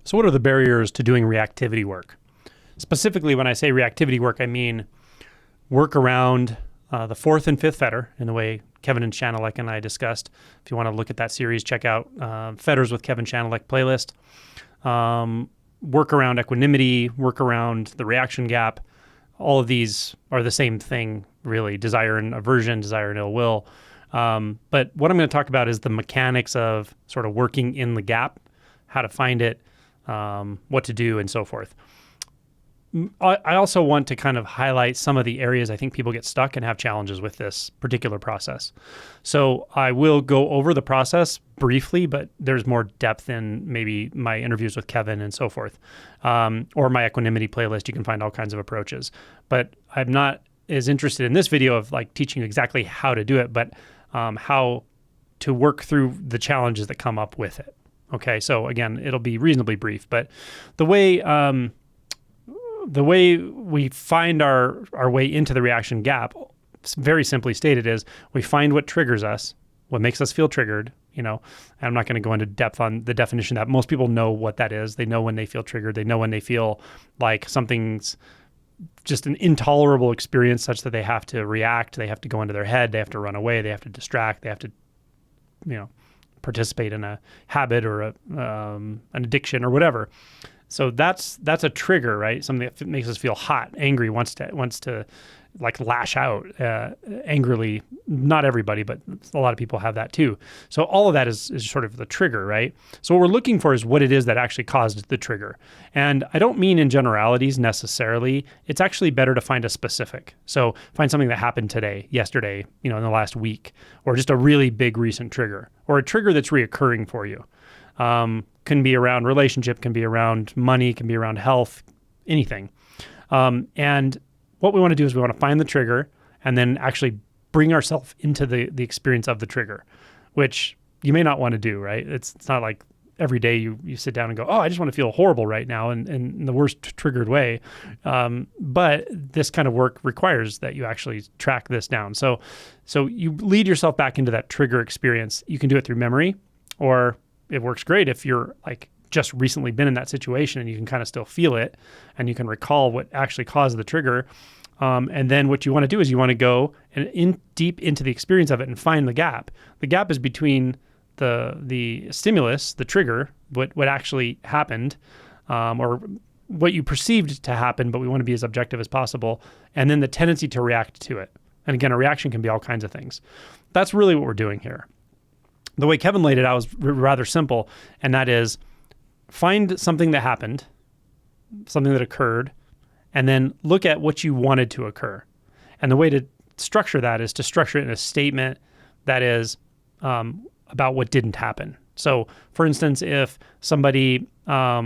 So what are the barriers to doing reactivity work? Specifically, when I say reactivity work, I mean work around the fourth and fifth fetter in the way Kevin and Shanalek and I discussed. If you want to look at that series, check out Fetters with Kevin Shanalek playlist. Work around equanimity, work around the reaction gap. All of these are the same thing, really. Desire and aversion, desire and ill will. But what I'm going to talk about is the mechanics of sort of working in the gap, how to find it, what to do, and so forth. I also want to kind of highlight some of the areas I think people get stuck and have challenges with this particular process. So I will go over the process briefly, but there's more depth in maybe my interviews with Kevin and so forth, or my equanimity playlist. You can find all kinds of approaches. But I'm not as interested in this video of like teaching you exactly how to do it, but how to work through the challenges that come up with it. Okay, so again, it'll be reasonably brief, but the way we find our way into the reaction gap, very simply stated, is we find what triggers us, what makes us feel triggered. I'm not going to go into depth on the definition of that. Most people know what that is. They know when they feel triggered. They know when they feel like something's just an intolerable experience such that they have to react. They have to go into their head. They have to run away. They have to distract. They have to, participate in a habit or an addiction or whatever. So that's a trigger, right? Something that makes us feel hot, angry, wants to like lash out angrily. Not everybody, but a lot of people have that too. So all of that is sort of the trigger, right? So what we're looking for is what it is that actually caused the trigger. And I don't mean in generalities necessarily. It's actually better to find a specific. So find something that happened today, yesterday, in the last week, or just a really big recent trigger, or a trigger that's reoccurring for you. Can be around relationship, can be around money, can be around health, anything. And what we want to do is we want to find the trigger and then actually bring ourselves into the experience of the trigger, which you may not want to do, right? It's not like every day you sit down and go, oh, I just want to feel horrible right now in the worst triggered way. But this kind of work requires that you actually track this down. So you lead yourself back into that trigger experience. You can do it through memory, or it works great if you're like just recently been in that situation and you can kind of still feel it and you can recall what actually caused the trigger. And then what you want to do is you want to go deep into the experience of it and find the gap. The gap is between the stimulus, the trigger, what actually happened, or what you perceived to happen, but we want to be as objective as possible, and then the tendency to react to it. And again, a reaction can be all kinds of things. That's really what we're doing here. The way Kevin laid it out was rather simple, and that is find something that happened, something that occurred, and then look at what you wanted to occur. And the way to structure that is to structure it in a statement that is about what didn't happen. So, for instance, if somebody, I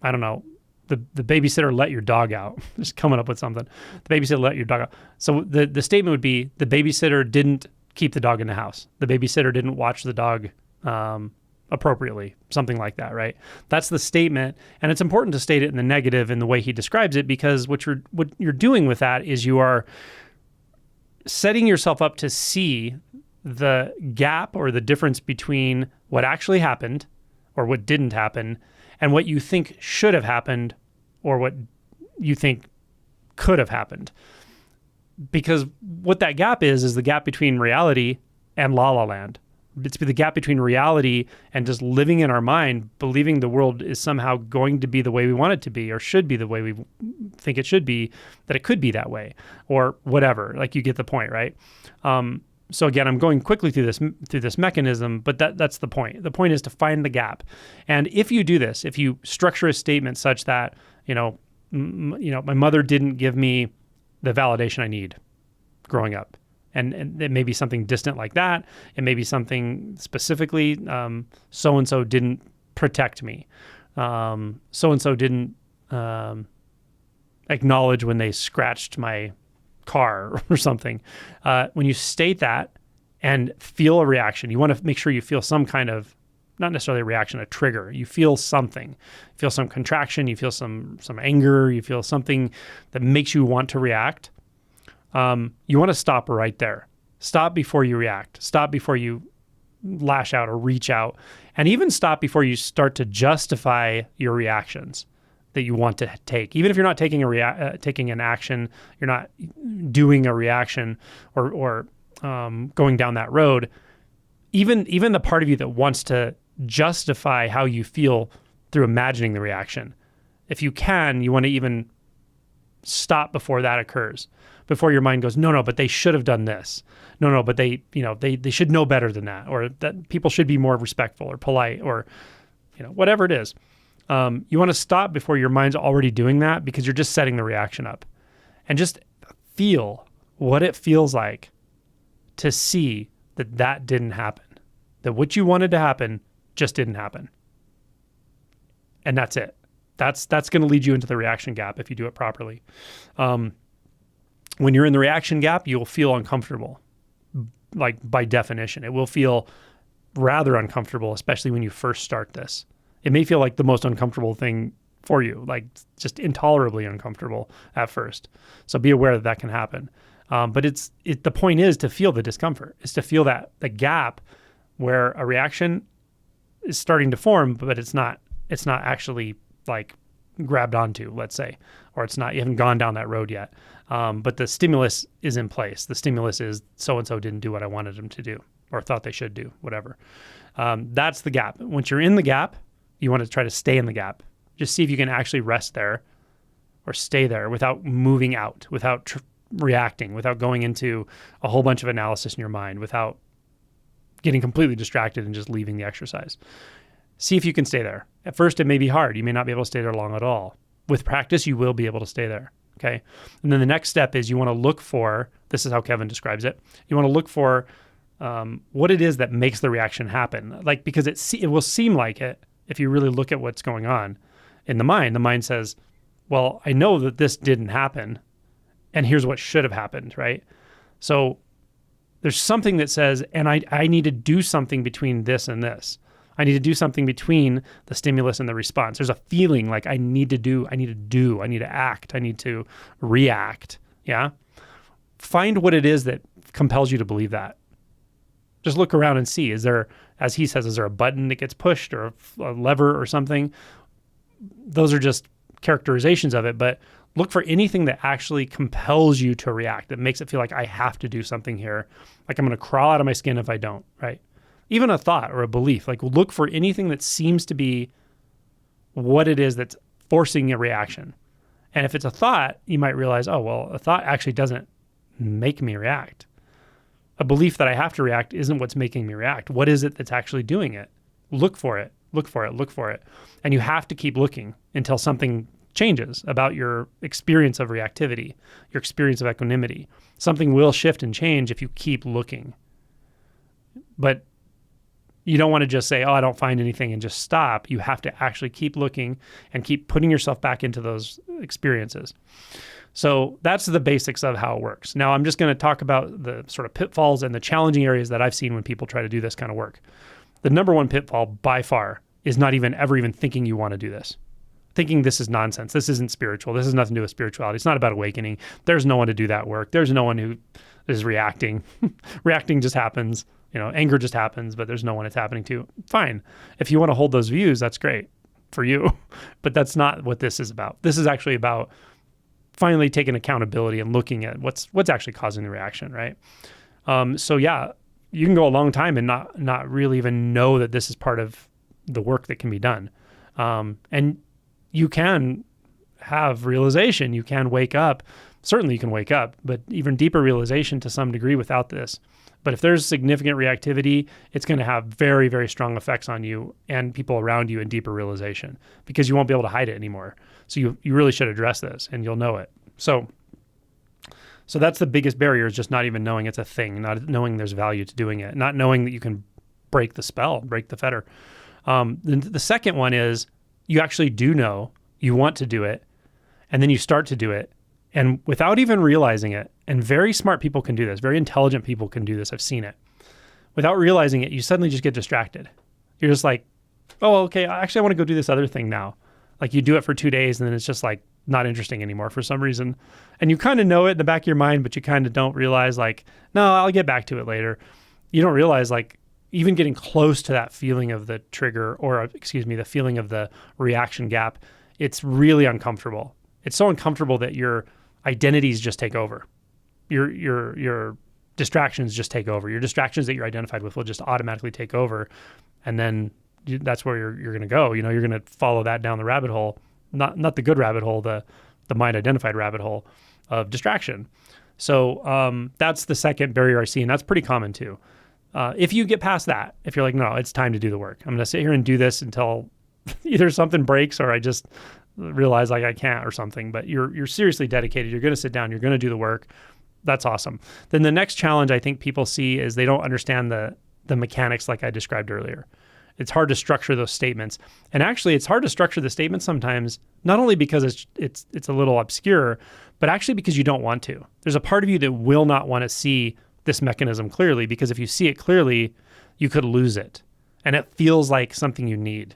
don't know, the babysitter let your dog out. Just coming up with something. The babysitter let your dog out. So the statement would be the babysitter didn't keep the dog in the house. The babysitter didn't watch the dog appropriately, something like that, right? That's the statement, and it's important to state it in the negative in the way he describes it, because what you're doing with that is you are setting yourself up to see the gap or the difference between what actually happened or what didn't happen and what you think should have happened or what you think could have happened. Because what that gap is the gap between reality and la la land. It's the gap between reality and just living in our mind, believing the world is somehow going to be the way we want it to be, or should be the way we think it should be, that it could be that way, or whatever. Like, you get the point, right? So again, I'm going quickly through this mechanism, but that's the point. The point is to find the gap. And if you do this, if you structure a statement such that, my mother didn't give me the validation I need growing up. And it may be something distant like that. It may be something specifically, so-and-so didn't protect me. So-and-so didn't acknowledge when they scratched my car or something. When you state that and feel a reaction, you want to make sure you feel some kind of, not necessarily a reaction, a trigger. You feel something. You feel some contraction. You feel some anger. You feel something that makes you want to react. You want to stop right there. Stop before you react. Stop before you lash out or reach out, and even stop before you start to justify your reactions that you want to take. Even if you're not taking taking an action, you're not doing a reaction or going down that road. Even the part of you that wants to justify how you feel through imagining the reaction, if you can, you want to even stop before that occurs, before your mind goes, no, but they should have done this. No, but they should know better than that, or that people should be more respectful or polite, or whatever it is. You want to stop before your mind's already doing that, because you're just setting the reaction up, and just feel what it feels like to see that didn't happen, that what you wanted to happen just didn't happen. And that's it. That's going to lead you into the reaction gap if you do it properly. When you're in the reaction gap, you'll feel uncomfortable. Like, by definition, it will feel rather uncomfortable, especially when you first start this. It may feel like the most uncomfortable thing for you, like just intolerably uncomfortable at first. So be aware that can happen. But the point is to feel the discomfort. It's to feel the gap where a reaction is starting to form, but it's not actually like grabbed onto, let's say, or you haven't gone down that road yet. But the stimulus is in place. The stimulus is so-and-so didn't do what I wanted them to do, or thought they should do, whatever. That's the gap. Once you're in the gap, you want to try to stay in the gap. Just see if you can actually rest there or stay there without moving out, without reacting, without going into a whole bunch of analysis in your mind, without getting completely distracted and just leaving the exercise. See if you can stay there. At first, it may be hard. You may not be able to stay there long at all. With practice, you will be able to stay there. Okay. And then the next step is you want to look for, this is how Kevin describes it. You want to look for what it is that makes the reaction happen. Like, because it will seem like it if you really look at what's going on in the mind. The mind says, well, I know that this didn't happen, and here's what should have happened, right? So there's something that says, and I need to do something between this and this. I need to do something between the stimulus and the response. There's a feeling like I need to act, I need to react. Yeah. Find what it is that compels you to believe that. Just look around and see, is there, as he says, is there a button that gets pushed or a lever or something? Those are just characterizations of it, but look for anything that actually compels you to react, that makes it feel like I have to do something here. Like I'm going to crawl out of my skin if I don't, right? Even a thought or a belief, like look for anything that seems to be what it is that's forcing a reaction. And if it's a thought, you might realize, oh, well, a thought actually doesn't make me react. A belief that I have to react isn't what's making me react. What is it that's actually doing it? Look for it. And you have to keep looking until something changes about your experience of reactivity, your experience of equanimity. Something will shift and change if you keep looking. But you don't want to just say, oh, I don't find anything and just stop. You have to actually keep looking and keep putting yourself back into those experiences. So that's the basics of how it works. Now I'm just going to talk about the sort of pitfalls and the challenging areas that I've seen when people try to do this kind of work. The number one pitfall by far is not ever even thinking you want to do this. Thinking this is nonsense. This isn't spiritual. This has nothing to do with spirituality. It's not about awakening. There's no one to do that work. There's no one who is reacting. Reacting just happens. Anger just happens, but there's no one it's happening to. Fine. If you want to hold those views, that's great for you. But that's not what this is about. This is actually about finally taking accountability and looking at what's actually causing the reaction, right? So yeah, you can go a long time and not really even know that this is part of the work that can be done. And you can have realization. You can wake up. Certainly you can wake up, but even deeper realization to some degree without this. But if there's significant reactivity, it's going to have very, very strong effects on you and people around you in deeper realization, because you won't be able to hide it anymore. So you really should address this, and you'll know it. So that's the biggest barrier, is just not even knowing it's a thing, not knowing there's value to doing it, not knowing that you can break the spell, break the fetter. The second one is you actually do know you want to do it, and then you start to do it. And without even realizing it, and very smart people can do this, very intelligent people can do this, I've seen it. Without realizing it, you suddenly just get distracted. You're just like, oh, okay, actually I want to go do this other thing now. Like you do it for 2 days and then it's just like not interesting anymore for some reason. And you kind of know it in the back of your mind, but you kind of don't realize like, no, I'll get back to it later. You don't realize like even getting close to that feeling of the trigger, or excuse me, the feeling of the reaction gap, it's really uncomfortable. It's so uncomfortable that your identities just take over. Your distractions just take over. Your distractions that you're identified with will just automatically take over. And then that's where you're going to go. You're going to follow that down the rabbit hole, not the good rabbit hole, the mind identified rabbit hole of distraction. So that's the second barrier I see, and that's pretty common too. If you get past that, if you're like, no, it's time to do the work. I'm going to sit here and do this until either something breaks or I just realize like I can't or something, but you're seriously dedicated. You're going to sit down, you're going to do the work. That's awesome. Then the next challenge I think people see is they don't understand the mechanics like I described earlier. It's hard to structure those statements. And actually it's hard to structure the statements sometimes, not only because it's a little obscure, but actually because you don't want to. There's a part of you that will not want to see this mechanism clearly, because if you see it clearly, you could lose it. And it feels like something you need.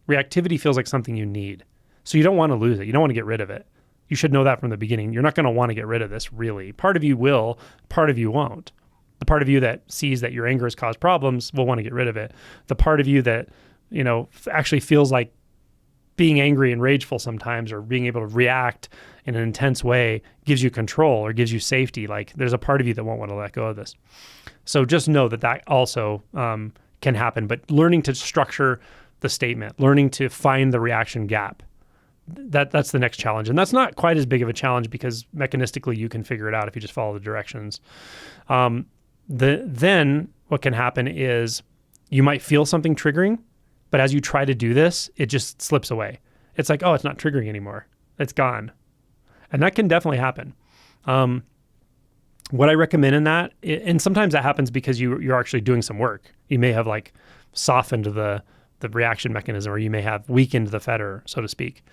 Reactivity feels like something you need. So you don't want to lose it. You don't want to get rid of it. You should know that from the beginning. You're not going to want to get rid of this, really. Part of you will, part of you won't. The part of you that sees that your anger has caused problems will want to get rid of it. The part of you that, actually feels like being angry and rageful sometimes, or being able to react in an intense way, gives you control or gives you safety. Like there's a part of you that won't want to let go of this. So just know that also can happen. But learning to structure the statement, learning to find the reaction gap, that's the next challenge. And that's not quite as big of a challenge because mechanistically you can figure it out if you just follow the directions. Then what can happen is you might feel something triggering, but as you try to do this, it just slips away. It's like, oh, it's not triggering anymore. It's gone. And that can definitely happen. What I recommend in that, and sometimes that happens because you're actually doing some work. You may have like softened the reaction mechanism, or you may have weakened the fetter, so to speak.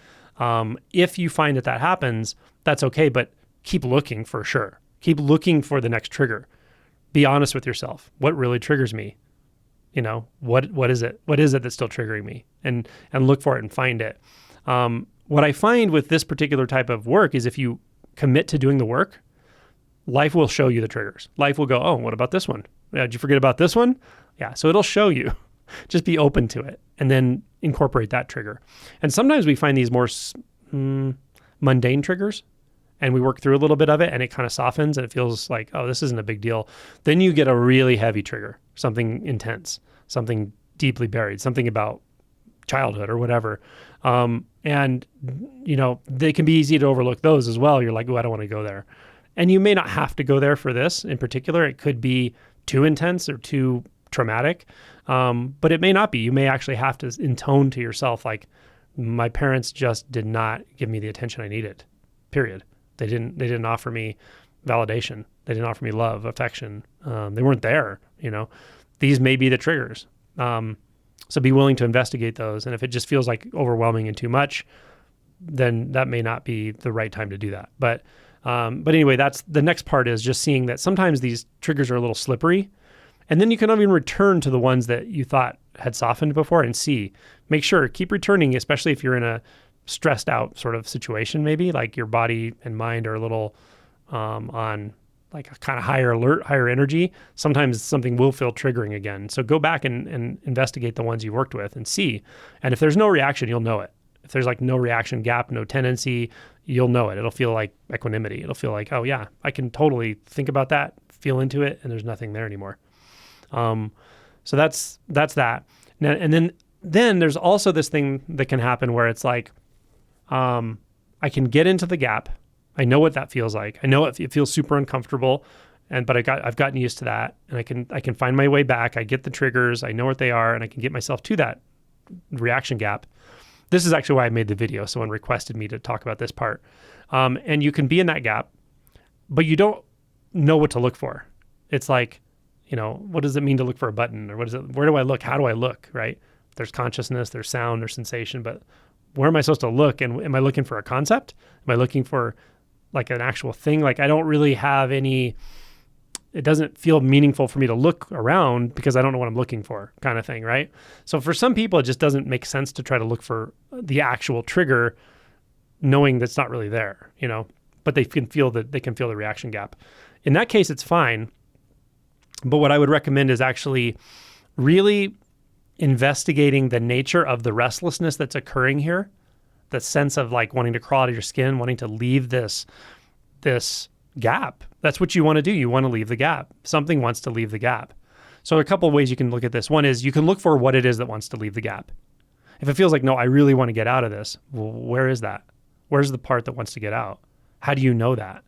If you find that happens, that's okay, but keep looking for sure. Keep looking for the next trigger. Be honest with yourself. What really triggers me? What is it? What is it that's still triggering me? And look for it and find it. What I find with this particular type of work is if you commit to doing the work, life will show you the triggers. Life will go, oh, what about this one? Yeah, did you forget about this one? Yeah, so it'll show you. Just be open to it and then incorporate that trigger. And sometimes we find these more mundane triggers, and we work through a little bit of it and it kind of softens and it feels like, oh, this isn't a big deal. Then you get a really heavy trigger, something intense, something deeply buried, something about childhood or whatever. And they can be easy to overlook those as well. You're like, oh, I don't want to go there. And you may not have to go there for this in particular. It could be too intense or too traumatic, but it may not be. You may actually have to intone to yourself, like, my parents just did not give me the attention I needed, period. They didn't offer me validation. They didn't offer me love, affection. They weren't there, These may be the triggers. So be willing to investigate those. And if it just feels like overwhelming and too much, then that may not be the right time to do that. But anyway, that's the next part, is just seeing that sometimes these triggers are a little slippery. And then you can even return to the ones that you thought had softened before and make sure, keep returning, especially if you're in a stressed out sort of situation, maybe like your body and mind are a little on like a kind of higher alert, higher energy. Sometimes something will feel triggering again. So go back and investigate the ones you worked with and see. And if there's no reaction, you'll know it. If there's like no reaction gap, no tendency, you'll know it. It'll feel like equanimity. It'll feel like, oh yeah, I can totally think about that, feel into it, and there's nothing there anymore. So that's that. Now, and then there's also this thing that can happen where it's like, I can get into the gap. I know what that feels like. I know it feels super uncomfortable, but I've gotten used to that, and I can find my way back. I get the triggers. I know what they are, and I can get myself to that reaction gap. This is actually why I made the video. Someone requested me to talk about this part. And you can be in that gap, but you don't know what to look for. It's like, what does it mean to look for a button, or where do I look? How do I look, right? There's consciousness, there's sound, there's sensation, but where am I supposed to look? And am I looking for a concept? Am I looking for like an actual thing? Like I don't really have it doesn't feel meaningful for me to look around because I don't know what I'm looking for, kind of thing, right? So for some people, it just doesn't make sense to try to look for the actual trigger, knowing that's not really there, but they can feel the reaction gap. In that case, it's fine. But what I would recommend is actually really investigating the nature of the restlessness that's occurring here, the sense of like wanting to crawl out of your skin, wanting to leave this gap. That's what you want to do. You want to leave the gap. Something wants to leave the gap. So a couple of ways you can look at this. One is you can look for what it is that wants to leave the gap. If it feels like, no, I really want to get out of this, well, where is that? Where's the part that wants to get out? How do you know that?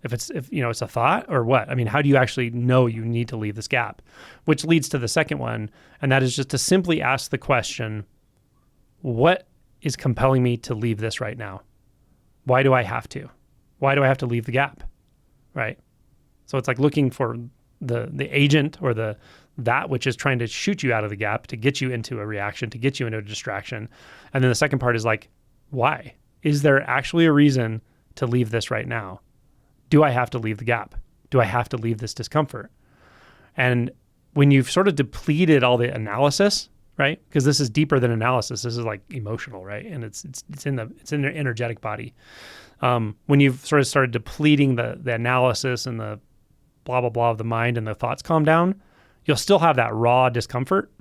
If it's a thought or what? I mean, how do you actually know you need to leave this gap? Which leads to the second one, and that is just to simply ask the question, what is compelling me to leave this right now? Why do I have to? Why do I have to leave the gap? Right? So it's like looking for the agent or that which is trying to shoot you out of the gap, to get you into a reaction, to get you into a distraction. And then the second part is like, why? Is there actually a reason to leave this right now? Do I have to leave the gap? Do I have to leave this discomfort? And when you've sort of depleted all the analysis, right? Because this is deeper than analysis. This is like emotional, right? And it's in the energetic body. When you've sort of started depleting the analysis and the blah, blah, blah of the mind, and the thoughts calm down, you'll still have that raw discomfort,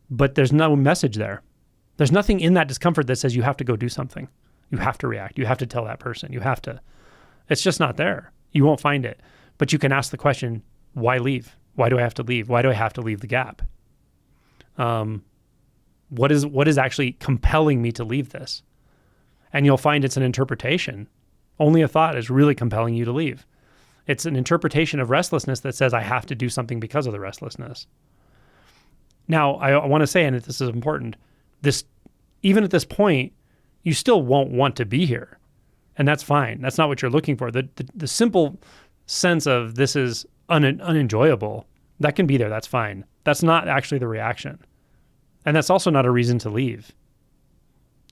but there's no message there. There's nothing in that discomfort that says you have to go do something. You have to react. You have to tell that person. You have to. It's just not there. You won't find it. But you can ask the question, why leave? Why do I have to leave? Why do I have to leave the gap? What is actually compelling me to leave this? And you'll find it's an interpretation. Only a thought is really compelling you to leave. It's an interpretation of restlessness that says I have to do something because of the restlessness. Now, I want to say, and this is important, even at this point, you still won't want to be here. And that's fine. That's not what you're looking for. The simple sense of this is unenjoyable, that can be there. That's fine. That's not actually the reaction. And that's also not a reason to leave.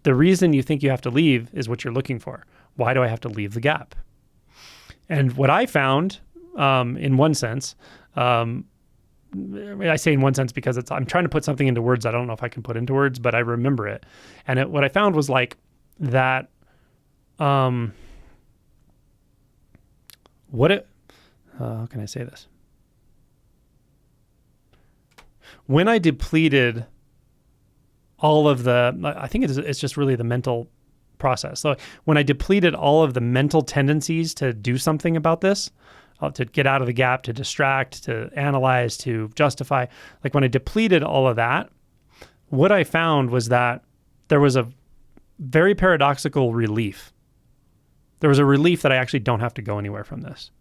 The reason you think you have to leave is what you're looking for. Why do I have to leave the gap? And what I found, in one sense, I say in one sense because I'm trying to put something into words. I don't know if I can put into words, but I remember it. And what I found was like that, how can I say this? When I depleted all of I think it's just really the mental process. So when I depleted all of the mental tendencies to do something about this, to get out of the gap, to distract, to analyze, to justify, like when I depleted all of that, what I found was that there was a very paradoxical relief. There was a relief that I actually don't have to go anywhere from this.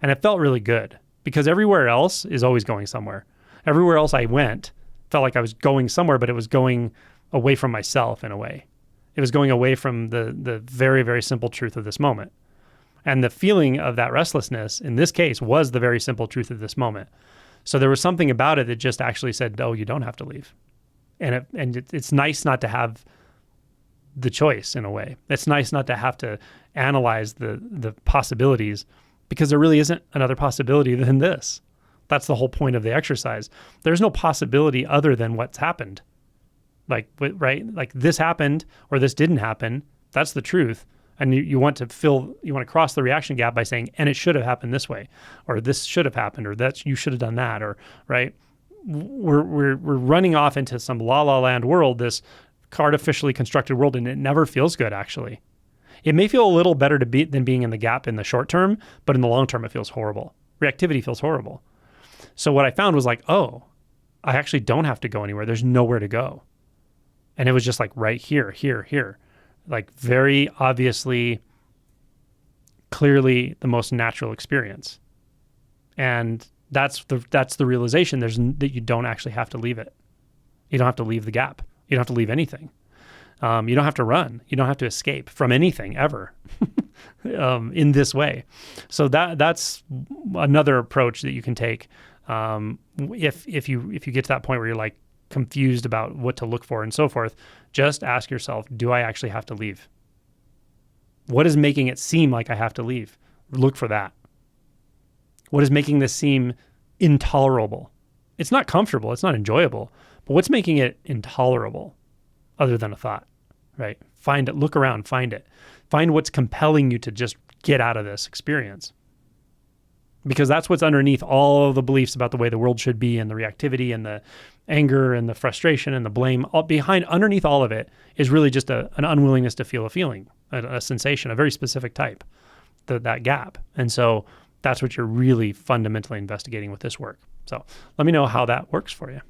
And it felt really good because everywhere else is always going somewhere. Everywhere else I went felt like I was going somewhere, but it was going away from myself in a way. It was going away from the very, very simple truth of this moment. And the feeling of that restlessness in this case was the very simple truth of this moment. So there was something about it that just actually said, oh, you don't have to leave. And it's nice not to have the choice in a way. It's nice not to have to analyze the possibilities, because there really isn't another possibility than this. That's the whole point of the exercise. There's no possibility other than what's happened. Like, right? Like this happened or this didn't happen. That's the truth. And you want to cross the reaction gap by saying, and it should have happened this way, or this should have happened, or you should have done that, or right? We're running off into some la la land world, this artificially constructed world, and it never feels good actually. It may feel a little better than being in the gap in the short term, but in the long term it feels horrible. Reactivity feels horrible. So what I found was like, oh, I actually don't have to go anywhere. There's nowhere to go. And it was just like right here, here, here. Like very obviously, clearly the most natural experience. And that's the realization that you don't actually have to leave it. You don't have to leave the gap. You don't have to leave anything. You don't have to run. You don't have to escape from anything ever in this way. So that's another approach that you can take. If you get to that point where you're like confused about what to look for and so forth, just ask yourself, do I actually have to leave? What is making it seem like I have to leave? Look for that. What is making this seem intolerable? It's not comfortable. It's not enjoyable. But what's making it intolerable other than a thought, right? Find it. Look around. Find it. Find what's compelling you to just get out of this experience. because that's what's underneath all of the beliefs about the way the world should be, and the reactivity and the anger and the frustration and the blame. Underneath all of it is really just an unwillingness to feel a feeling, a sensation, a very specific type, that gap. And so that's what you're really fundamentally investigating with this work. So let me know how that works for you.